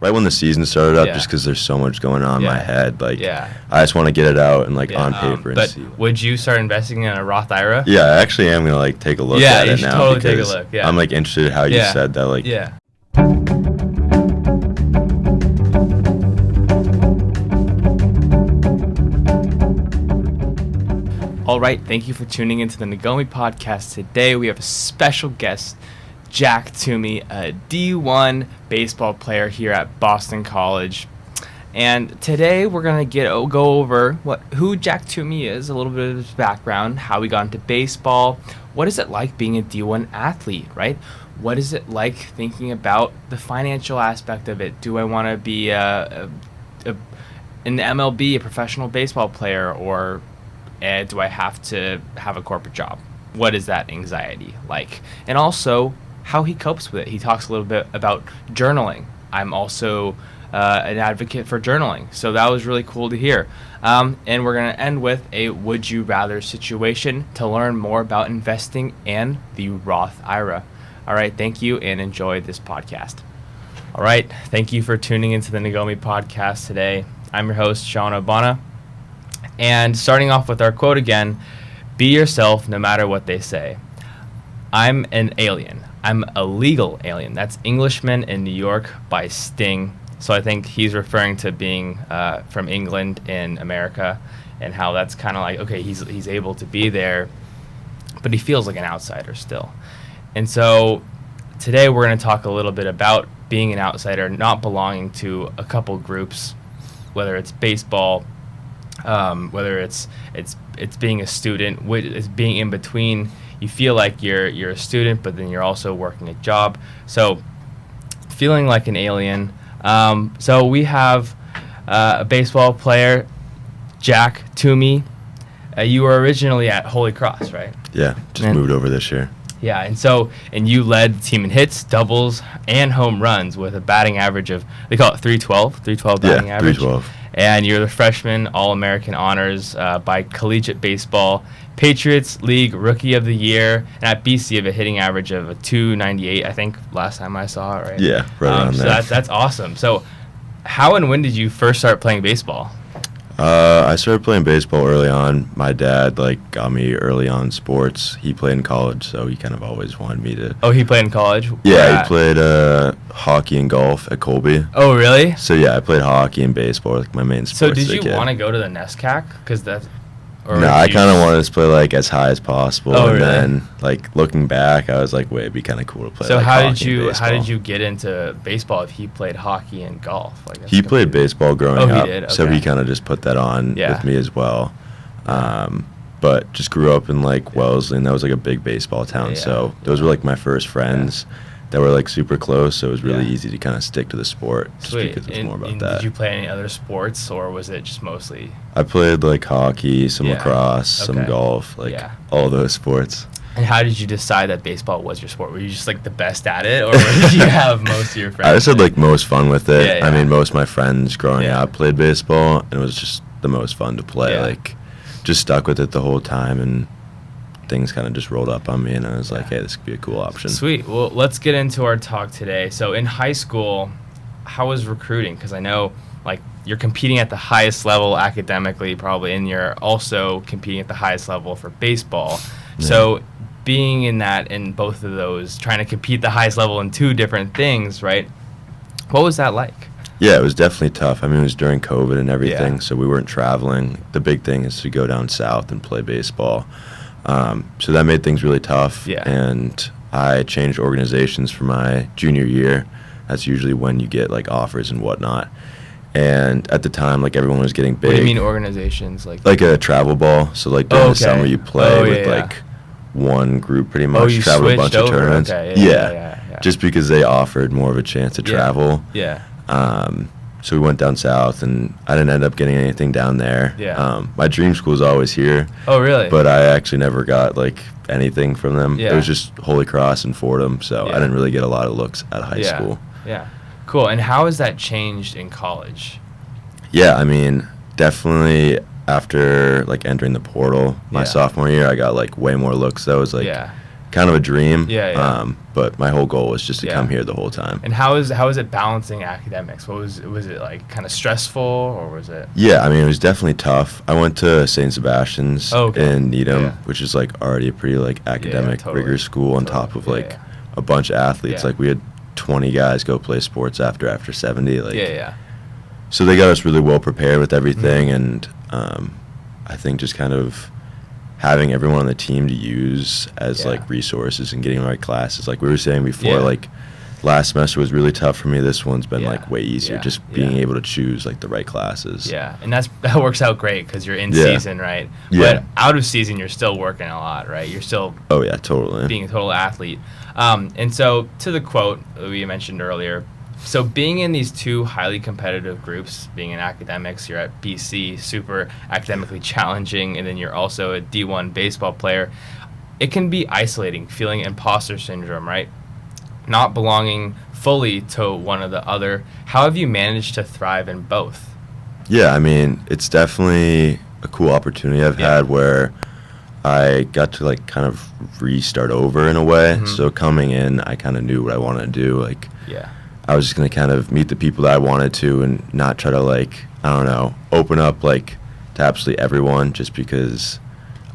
right when the season started up, Yeah. just because there's so much going on in my head. Like, Yeah. I just want to get it out and, like, Yeah, on paper and but see. would you start investing in a Roth IRA? Yeah, I actually am going to, like, take a look Yeah, at you it should now. totally take a because look, yeah. I'm, like, interested in how you said that, like. Yeah. All right, thank you for tuning into the NAGOMI podcast. Today we have a special guest, Jack Toomey, a D1 baseball player here at Boston College. And today we're going to go over who Jack Toomey is, a little bit of his background, how he got into baseball, what is it like being a D1 athlete, right? What is it like thinking about the financial aspect of it? Do I want to be in the MLB, a professional baseball player, or do I have to have a corporate job? What is that anxiety like? And also how he copes with it. He talks a little bit about journaling. I'm also an advocate for journaling, so that was really cool to hear. And we're going to end with a would you rather situation to learn more about investing and the Roth IRA. All right, thank you and enjoy this podcast. All right, thank you for tuning into the NAGOMI podcast today. I'm your host, Sean Obana. And starting off with our quote again, be yourself no matter what they say. I'm an alien. I'm a legal alien. That's Englishman in New York by Sting. So I think he's referring to being from England in America and how that's kind of like, okay, he's able to be there, but he feels like an outsider still. And so today we're going to talk a little bit about being an outsider, not belonging to a couple groups, whether it's baseball, whether it's being a student, it's being in between. You feel like you're a student, but then you're also working a job. So feeling like an alien. So we have a baseball player, Jack Toomey. You were originally at Holy Cross, right? Yeah, just moved over this year. Yeah, and you led the team in hits, doubles, and home runs with a batting average of, they call it 312 batting average. 312. And you're the freshman All-American honors by Collegiate Baseball, Patriots League Rookie of the Year, and at BC you have a hitting average of a 298, I think, last time I saw it, right? Yeah, right around so there. that's awesome. So how and when did you first start playing baseball? I started playing baseball early on. My dad, got me early on sports. He played in college, so he kind of always wanted me to. Oh, he played in college? Yeah, he played hockey and golf at Colby. Oh, really? So, yeah, I played hockey and baseball, my main sports. So, did you want to go to the NESCAC? No, I kind of wanted to play, as high as possible. Oh, and really? then, looking back, I was like, wait, it'd be kind of cool to play, So, how did hockey and you get into baseball if he played hockey and golf? He played baseball growing up. He did? Okay. So, he kind of just put that on with me as well. But just grew up in, Wellesley, and that was, a big baseball town. Yeah. So, those were, my first friends that were, super close. So, it was really easy to kind of stick to the sport just because it was more about that. Did you play any other sports, or was it just mostly? I played, hockey, some lacrosse, some golf, all those sports. And how did you decide that baseball was your sport? Were you just, the best at it, or did you have most of your friends? I just had, most fun with it. Yeah, yeah. I mean, most of my friends growing up played baseball, and it was just the most fun to play. Yeah. Just stuck with it the whole time, and things kind of just rolled up on me, and I was like, hey, this could be a cool option. Sweet. Well, let's get into our talk today. So in high school, how was recruiting? Because I know, you're competing at the highest level academically probably, and you're also competing at the highest level for baseball. Yeah. So being in both of those, trying to compete the highest level in two different things, right? What was that like? Yeah, it was definitely tough. I mean, it was during COVID and everything, Yeah. so we weren't traveling. The big thing is to go down south and play baseball. So that made things really tough. Yeah. And I changed organizations for my junior year. That's usually when you get offers and whatnot. And at the time, everyone was getting big. What do you mean organizations? Like a travel ball. So during the summer you play with one group pretty much. You travel a bunch switched of over? tournaments. Okay. Yeah. Just because they offered more of a chance to travel. Yeah. So we went down south, and I didn't end up getting anything down there. Yeah. My dream school is always here. Oh, really? But I actually never got anything from them. Yeah. It was just Holy Cross and Fordham, so Yeah. I didn't really get a lot of looks at high school. Yeah. Cool. And how has that changed in college? Yeah, I mean, definitely after entering the portal my sophomore year, I got way more looks. That was kind of a dream. Yeah. But my whole goal was just to come here the whole time. And how is it balancing academics? Was it like kind of stressful, or was it? Yeah, I mean, it was definitely tough. I went to St. Sebastian's in Needham, which is like already a pretty like academic, rigorous school on top of like a bunch of athletes. Like we had 20 guys go play sports after 70. Like so they got us really well prepared with everything, and I think just kind of having everyone on the team to use as like resources and getting the right classes. Like we were saying before, like last semester was really tough for me. This one's been like way easier, just being able to choose like the right classes. Yeah, and that works out great because you're in season, right? But out of season, you're still working a lot, right? You're still totally being a total athlete. And so to the quote that we mentioned earlier, so being in these two highly competitive groups, being in academics, you're at BC, super academically challenging, and then you're also a D1 baseball player, it can be isolating, feeling imposter syndrome, right? Not belonging fully to one or the other. How have you managed to thrive in both? Yeah, I mean, it's definitely a cool opportunity I've had where I got to like kind of restart over in a way. So coming in, I kind of knew what I wanted to do. Like, I was just going to kind of meet the people that I wanted to and not try to like, I don't know, open up like to absolutely everyone just because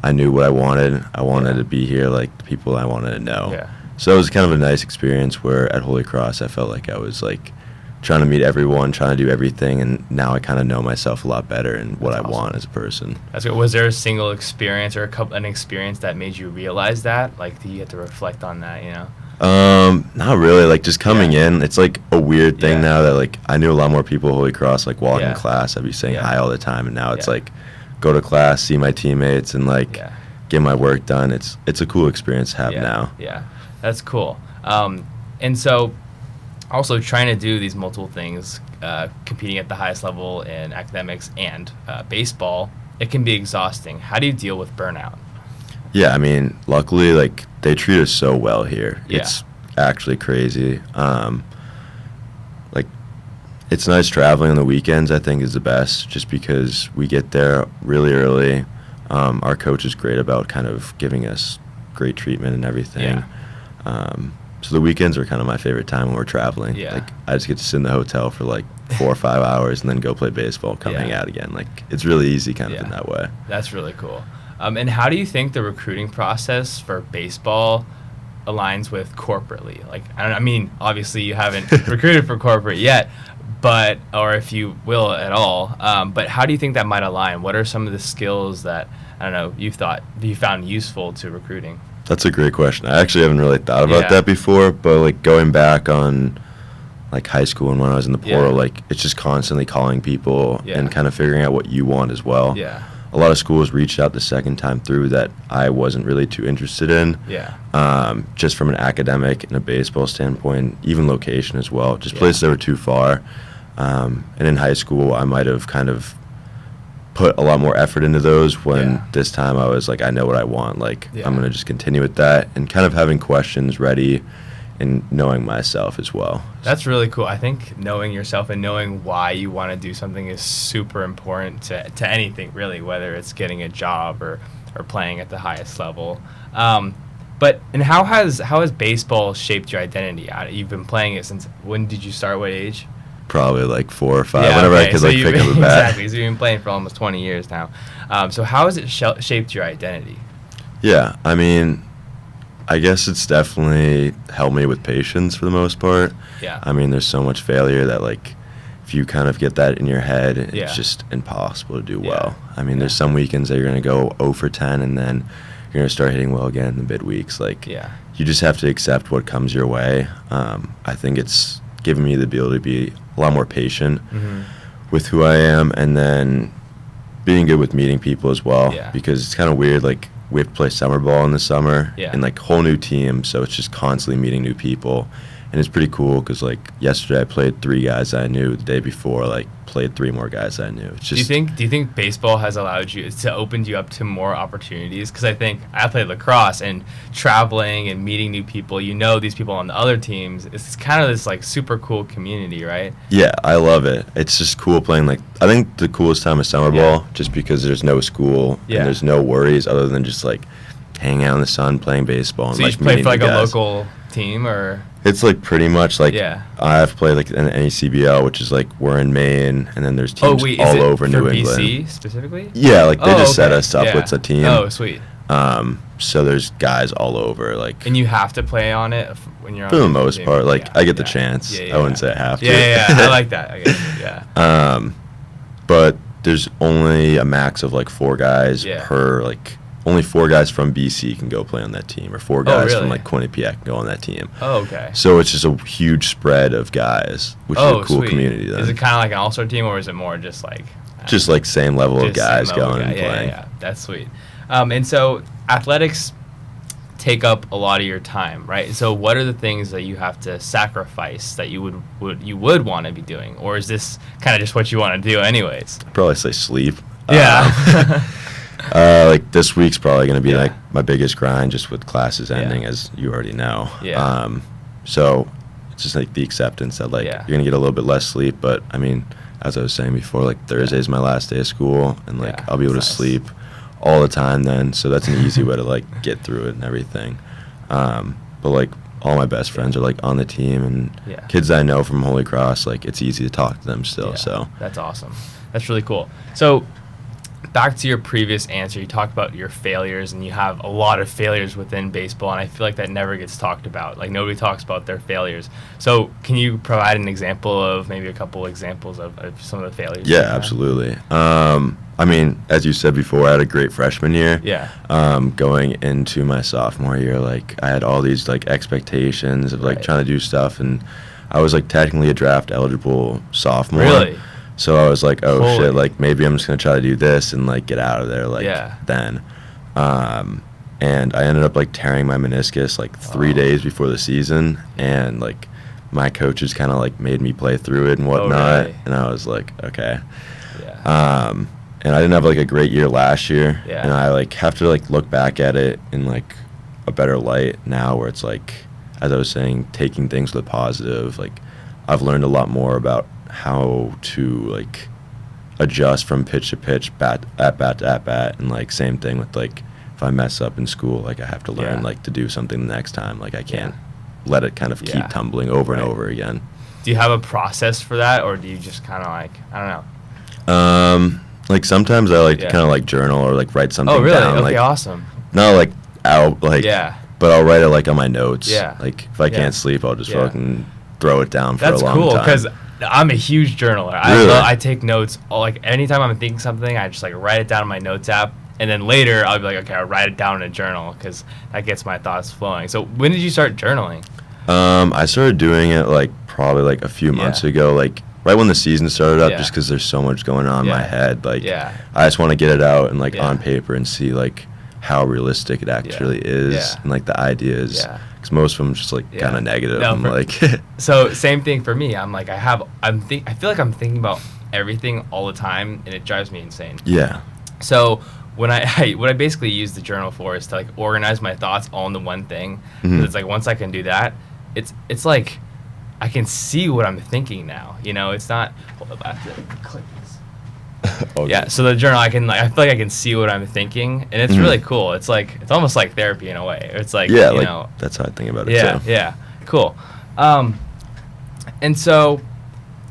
I knew what I wanted. I wanted to be here, like the people I wanted to know. So it was kind of a nice experience where at Holy Cross I felt like I was like trying to meet everyone, trying to do everything, and now I kind of know myself a lot better and what I want as a person. That's good. Was there a single experience or an experience that made you realize that? Like, do you have to reflect on that, you know? Not really. Like just coming in, it's like a weird thing now that like I knew a lot more people at Holy Cross. Like walking in class, I'd be saying hi all the time, and now it's like go to class, see my teammates, and like get my work done. It's a cool experience to have now. Yeah, that's cool. And so also trying to do these multiple things, competing at the highest level in academics and baseball, it can be exhausting. How do you deal with burnout? Yeah, I mean, luckily, like, they treat us so well here. It's actually crazy. Like, it's nice traveling on the weekends, I think, is the best, just because we get there really early. Our coach is great about kind of giving us great treatment and everything. So the weekends are kind of my favorite time when we're traveling. Like, I just get to sit in the hotel for, like, 4 or 5 hours and then go play baseball, come hang out again. Like, it's really easy kind of in that way. That's really cool. And how do you think the recruiting process for baseball aligns with corporately? Like, I mean, obviously you haven't recruited for corporate yet, but, or if you will at all, but how do you think that might align? What are some of the skills that, I don't know, you found useful to recruiting? That's a great question. I actually haven't really thought about that before, but like going back on like high school and when I was in the portal, like it's just constantly calling people and kind of figuring out what you want as well. A lot of schools reached out the second time through that I wasn't really too interested in. Just from an academic and a baseball standpoint, even location as well. Just places that were too far. And in high school, I might have kind of put a lot more effort into those when this time I was like, I know what I want. Like, I'm going to just continue with that and kind of having questions ready and knowing myself as well. That's really cool. I think knowing yourself and knowing why you want to do something is super important to anything, really, whether it's getting a job or playing at the highest level. But how has baseball shaped your identity? You've been playing it since, when did you start? What age? Probably like 4 or 5, whenever I could pick up a bat. Exactly, so you've been playing for almost 20 years now. So how has it shaped your identity? Yeah, I mean, I guess it's definitely helped me with patience for the most part. I mean, there's so much failure that, like, if you kind of get that in your head, it's just impossible to do well. I mean, there's some weekends that you're going to go 0 for 10, and then you're going to start hitting well again in the mid weeks. Like, you just have to accept what comes your way. I think it's given me the ability to be a lot more patient with who I am, and then being good with meeting people as well, because it's kind of weird, like, we have to play summer ball in the summer and like whole new team, so it's just constantly meeting new people, and it's pretty cool because like yesterday I played 3 guys I knew. The day before, like, played 3 more guys I knew. It's just, do you think baseball has allowed you to open you up to more opportunities? Because I think I played lacrosse, and traveling and meeting new people, these people on the other teams, it's kind of this like super cool community, right? Yeah, I love it. It's just cool playing. Like, I think the coolest time is summer ball, just because there's no school and there's no worries other than just like hanging out in the sun, playing baseball. So and, you play for like a guys. local team, or? It's like pretty much like I've played like an NACBL, which is like we're in Maine, and then there's teams all over New England. BC specifically? Yeah, like they just set us up with a team. Oh, sweet. So there's guys all over, like. And you have to play on it when you're on. For the most part, like I get the chance. I wouldn't say I have to. Yeah. I like that. I guess. Yeah. But there's only a max of like 4 guys per like. Only 4 guys from BC can go play on that team, or 4 guys from like Quinnipiac can go on that team. Oh, okay. So it's just a huge spread of guys, which is a cool community. Then. Is it kind of like an all-star team, or is it more just like? Just like same level of guys going and playing. Yeah, that's sweet. And so athletics take up a lot of your time, right? So what are the things that you have to sacrifice that you would want to be doing, or is this kind of just what you want to do anyways? I'd probably say sleep. Yeah. Like this week's probably going to be like my biggest grind, just with classes ending, as you already know. Yeah. So it's just like the acceptance that like you're going to get a little bit less sleep, but I mean, as I was saying before, like Thursday's my last day of school, and like I'll be able to sleep all the time then, so that's an easy way to like get through it and everything. But like all my best friends are like on the team, and kids that I know from Holy Cross, like it's easy to talk to them still. So that's awesome. That's really cool. So back to your previous answer, you talked about your failures, and you have a lot of failures within baseball, and I feel like that never gets talked about. Like nobody talks about their failures. So can you provide an example of maybe a couple examples of some of the failures? Yeah, absolutely. I mean, as you said before, I had a great freshman year. Yeah. Going into my sophomore year, like I had all these like expectations of like trying to do stuff, and I was like technically a draft eligible sophomore. Really? So I was like, oh shit, like maybe I'm just gonna try to do this and like get out of there like then. And I ended up like tearing my meniscus like 3 days before the season, and like my coaches kind of like made me play through it and whatnot. Really? And I was like, okay. And I didn't have like a great year last year, and I like have to like look back at it in like a better light now, where it's like, as I was saying, taking things with a positive. Like I've learned a lot more about how to like adjust from pitch to pitch, bat to at bat, and like same thing with like if I mess up in school, like I have to learn like to do something the next time. Like I can't let it kind of keep tumbling over and over again. Do you have a process for that, or do you just kind of like, I don't know? Like sometimes I like to kind of like journal or like write something down. Oh, really? Okay, like, awesome. Not like out, like, but I'll write it like on my notes. Yeah. Like if I can't sleep, I'll just fucking throw it down for a long time. That's cool, because I'm a huge journaler. Really? I take notes. Like anytime I'm thinking something, I just like write it down in my notes app, and then later I'll be like, okay, I'll write it down in a journal, because that gets my thoughts flowing. So when did you start journaling? I started doing it like probably like a few months ago, like right when the season started up, just because there's so much going on in my head. Like I just want to get it out and like on paper and see like how realistic it actually is, and like the ideas. Because most of them just like kind of negative. No, like so same thing for me. I'm like I feel like I'm thinking about everything all the time, and it drives me insane. Yeah. So what I basically use the journal for is to like organize my thoughts all into one thing. It's like once I can do that, it's like I can see what I'm thinking now. You know, it's not. Hold up, I have to click this. Okay. Yeah. So the journal, I feel like I can see what I'm thinking, and it's really cool. It's like it's almost like therapy in a way. It's like you know, that's how I think about it too. Yeah. Cool. And so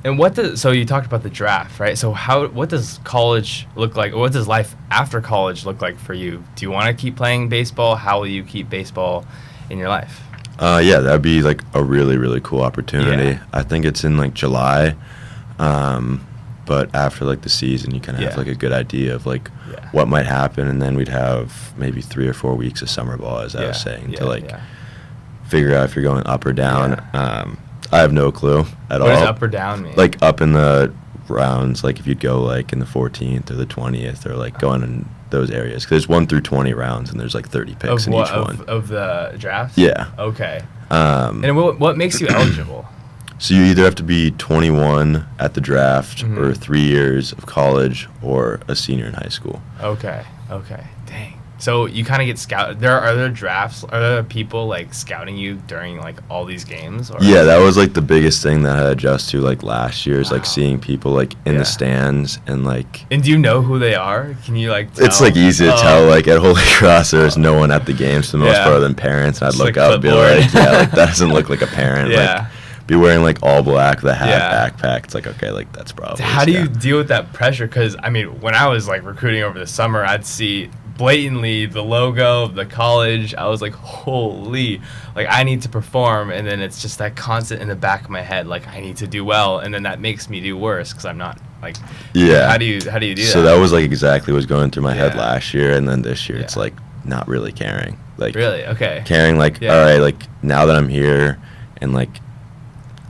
you talked about the draft, right? So what does college look like? Or what does life after college look like for you? Do you want to keep playing baseball? How will you keep baseball in your life? Yeah, that'd be like a really, really cool opportunity. Yeah. I think it's in like July, but after like the season, you kind of have like a good idea of like what might happen, and then we'd have maybe 3 or 4 weeks of summer ball, as I was saying, to like figure out if you're going up or down. I have no clue at all. What does up or down mean? Like up in the rounds, like if you'd go like in the 14th or the 20th, or like going in those areas, because there's 1 through 20 rounds, and there's like 30 picks in each one of the draft. Yeah. Okay. And what makes you eligible? So you either have to be 21 at the draft, or 3 years of college, or a senior in high school. Okay. Dang. So you kind of get scouted. Are there drafts? Are there people like scouting you during like all these games? Or? Yeah, that was like the biggest thing that I had to adjust to like last year is like seeing people like in the stands and like. And do you know who they are? Can you like tell? It's like easy to tell. Like at Holy Cross, there was no one at the games for the most part other than parents. And I'd look up and be like, yeah, like that doesn't look like a parent. Like, be wearing like all black, the hat, backpack. It's like, okay, like that's probably. How do you deal with that pressure? Because I mean, when I was like recruiting over the summer, I'd see blatantly the logo of the college. I was like, holy, like I need to perform, and then it's just that constant in the back of my head, like I need to do well, and then that makes me do worse because I'm not like. Yeah. How do you do that? So that was like exactly what was going through my head last year, and then this year it's like not really caring. Like really, okay. Caring like all right, like now that I'm here, and like.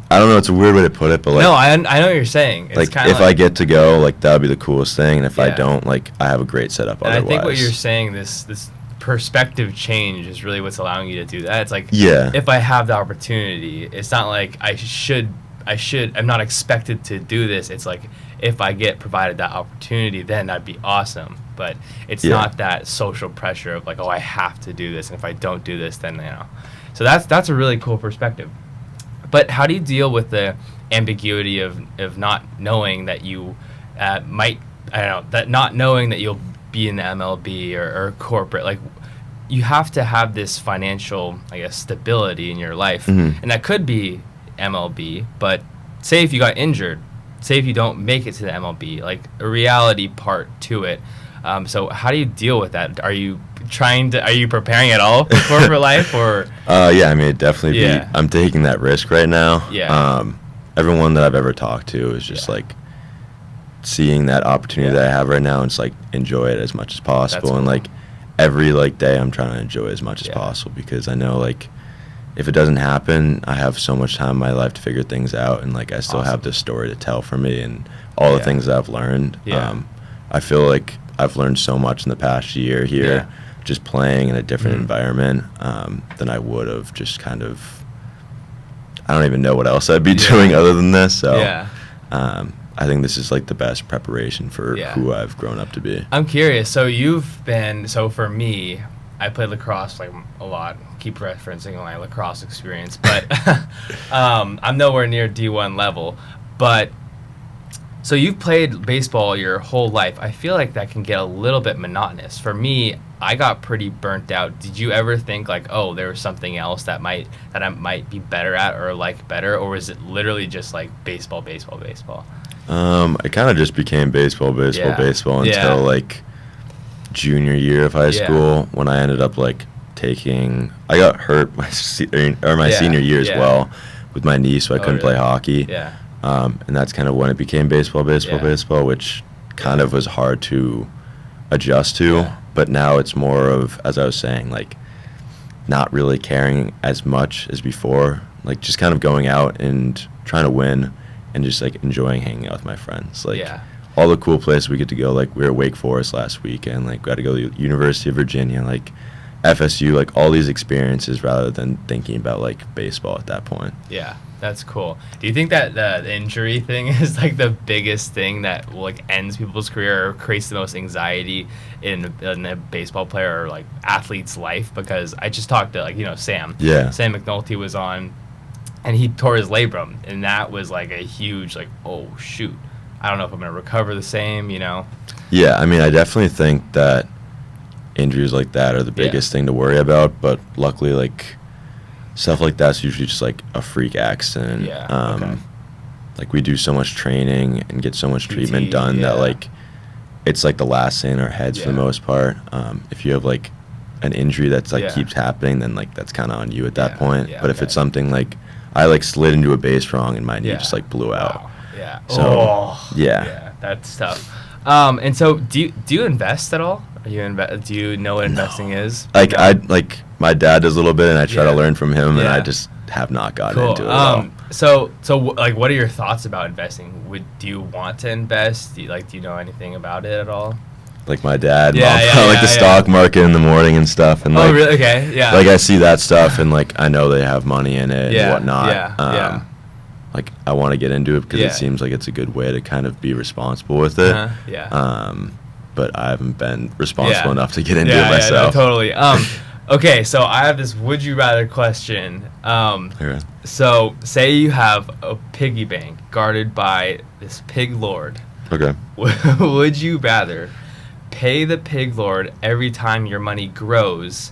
I don't know. It's a weird way to put it, but like no, I know what you're saying. It's like if I get to go, like that would be the coolest thing, and if I don't, like I have a great setup. And otherwise, I think what you're saying, this perspective change, is really what's allowing you to do that. It's like if I have the opportunity, it's not like I'm not expected to do this. It's like if I get provided that opportunity, then that'd be awesome. But it's not that social pressure of like, oh, I have to do this, and if I don't do this, then So that's a really cool perspective. But how do you deal with the ambiguity of not knowing that you not knowing that you'll be in the MLB or corporate? Like, you have to have this financial, I guess, stability in your life. Mm-hmm. And that could be MLB, but say if you got injured, say if you don't make it to the MLB, like a reality part to it. So how do you deal with that? Are you preparing at all for corporate life or? Yeah, I mean, it definitely I'm taking that risk right now. Yeah. Everyone that I've ever talked to is just like seeing that opportunity that I have right now and just like enjoy it as much as possible. And like every like day I'm trying to enjoy as much as possible because I know like if it doesn't happen, I have so much time in my life to figure things out and like I still have this story to tell for me and all the things that I've learned. Yeah. I feel like I've learned so much in the past year here just playing in a different environment than I would have just kind of I don't even know what else I'd be doing other than this. So I think this is like the best preparation for who I've grown up to be. I'm curious. So for me, I played lacrosse like a lot. Keep referencing my lacrosse experience, but I'm nowhere near D1 level. But so you've played baseball your whole life. I feel like that can get a little bit monotonous. For me, I got pretty burnt out. Did you ever think like, oh, there was something else that I might be better at or like better, or was it literally just like baseball? It kind of just became baseball until like junior year of high school when I ended up like I got hurt my senior year as well with my knee, so I couldn't play hockey. Yeah. And that's kind of when it became baseball, which kind of was hard to adjust to. Yeah. But now it's more of, as I was saying, like not really caring as much as before, like just kind of going out and trying to win and just like enjoying hanging out with my friends. Like all the cool places we get to go, like we were at Wake Forest last weekend, like got to go to the University of Virginia, like FSU, like all these experiences rather than thinking about like baseball at that point. Yeah. That's cool. Do you think that the injury thing is like the biggest thing that like ends people's career or creates the most anxiety in a baseball player or like athlete's life? Because I just talked to Sam. Yeah. Sam McNulty was on, and he tore his labrum, and that was like a huge like, oh shoot, I don't know if I'm gonna recover the same. Yeah, I mean, I definitely think that injuries like that are the biggest thing to worry about, but luckily like. Stuff like that's usually just like a freak accident. Yeah. Like we do so much training and get so much treatment done that like it's like the last thing in our heads for the most part. If you have like an injury that's like keeps happening, then like that's kind of on you at that point. But if it's something like I like slid into a base wrong and my knee just like blew out. Yeah. So yeah, that's tough. And so do you invest at all? Do you know what investing is? Like my dad does a little bit, and I try to learn from him, and I just have not gotten into it at all. So like, what are your thoughts about investing? Do you want to invest? Do you know anything about it at all? Like my dad, the stock market in the morning and stuff, and like, really? Okay, yeah. Like I see that stuff, and like I know they have money in it and whatnot. Like I want to get into it because it seems like it's a good way to kind of be responsible with it. but I haven't been responsible enough to get into it myself. Yeah, no, totally. Okay, so I have this would you rather question. Okay. So say you have a piggy bank guarded by this pig lord. Okay. Would you rather pay the pig lord every time your money grows,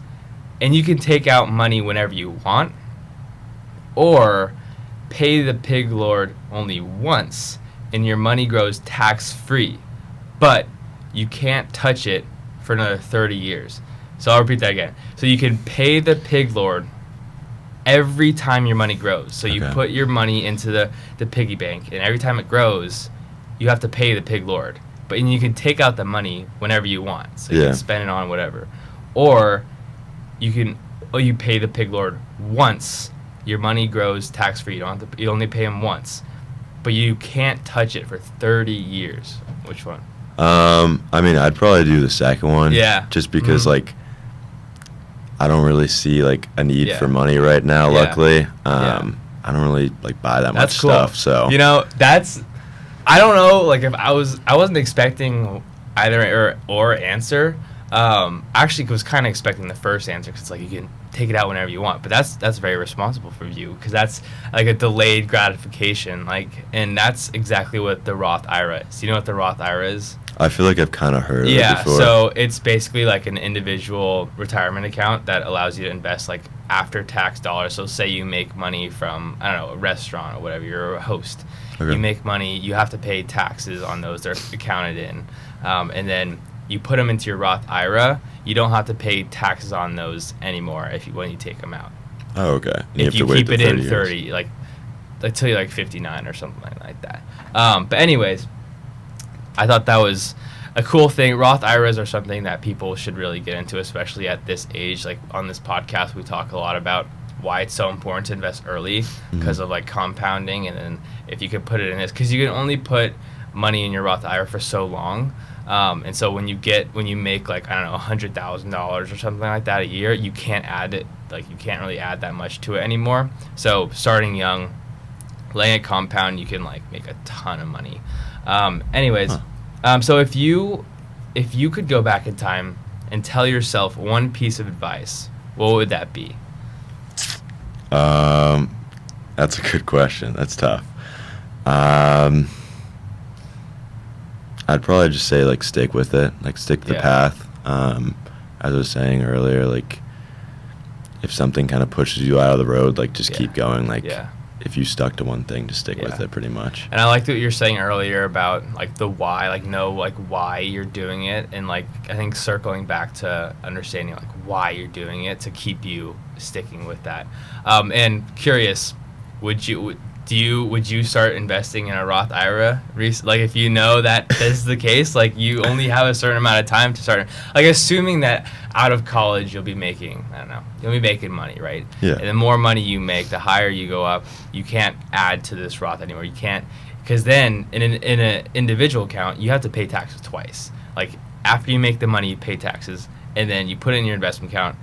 and you can take out money whenever you want, or pay the pig lord only once and your money grows tax-free, but you can't touch it for another 30 years? So I'll repeat that again. So you can pay the pig lord every time your money grows. So you put your money into the piggy bank, and every time it grows, you have to pay the pig lord. But you can take out the money whenever you want. So you can spend it on whatever. Or you pay the pig lord once. Your money grows tax-free. You only pay him once. But you can't touch it for 30 years. Which one? I mean, I'd probably do the second one. Yeah. Just because, like, I don't really see, like, a need for money right now, luckily. I don't really, like, buy that much stuff, so. You know, I don't know, like, if I wasn't expecting either or answer. Actually, I was kind of expecting the first answer, because it's like you can take it out whenever you want. But that's very responsible for you, because that's like a delayed gratification, like, and that's exactly what the Roth IRA is. Do you know what the Roth IRA is? I feel like I've kind of heard of it before. Yeah, so it's basically like an individual retirement account that allows you to invest, like, after-tax dollars. So say you make money from, I don't know, a restaurant or whatever, you're a host. Okay. You make money, you have to pay taxes on those. They're accounted in. And then you put them into your Roth IRA. You don't have to pay taxes on those anymore when you take them out. Oh, okay. If you keep it in 30, like till you're like 59 or something like that. But anyways, I thought that was a cool thing. Roth IRAs are something that people should really get into, especially at this age. Like, on this podcast, we talk a lot about why it's so important to invest early because of, like, compounding. And then if you could put it in this, because you can only put money in your Roth IRA for so long. And so when you make, like, I don't know, $100,000 or something like that a year, you can't add it. Like, you can't really add that much to it anymore. So starting young, letting it compound, you can, like, make a ton of money. So if you could go back in time and tell yourself one piece of advice, what would that be? That's a good question. That's tough. I'd probably just say, like, stick with it. Like, stick to the path. As I was saying earlier, like, if something kind of pushes you out of the road, like, just keep going. Like, if you stuck to one thing, just stick with it, pretty much. And I liked what you were saying earlier about, like, the why, like, know, like, why you're doing it. And, like, I think circling back to understanding, like, why you're doing it to keep you sticking with that. And curious, would you start investing in a Roth IRA? Like, if you know that this is the case, like, you only have a certain amount of time to start, like, assuming that out of college you'll be making, I don't know, you'll be making money, right? Yeah. And the more money you make, the higher you go up. You can't add to this Roth anymore. You can't, because then in an individual account, you have to pay taxes twice. Like, after you make the money, you pay taxes, and then you put it in your investment account,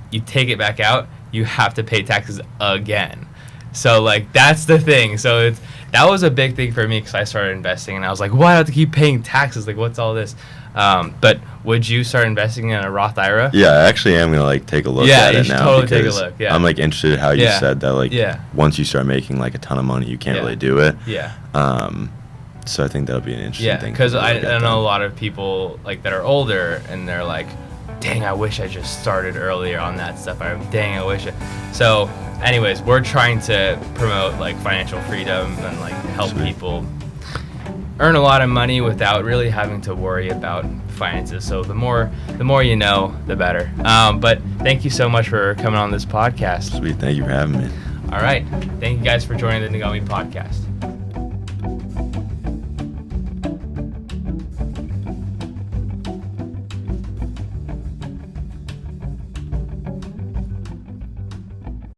you take it back out, you have to pay taxes again. So, like, that's the thing. So that was a big thing for me, because I started investing, and I was like, why do I have to keep paying taxes? Like, what's all this? But would you start investing in a Roth IRA? Yeah, I actually am gonna, like, take a look at it now. Yeah, you should totally take a look. Yeah, I'm, like, interested in how you said that, like, once you start making, like, a ton of money, you can't really do it. Yeah. So I think that would be an interesting thing. Yeah, because I know a lot of people, like, that are older, and they're like, dang, I wish I just started earlier on that stuff. So, anyways, we're trying to promote, like, financial freedom and, like, help people earn a lot of money without really having to worry about finances. So the more you know, the better. But thank you so much for coming on this podcast. Sweet, thank you for having me. All right, thank you guys for joining the NAGOMI podcast.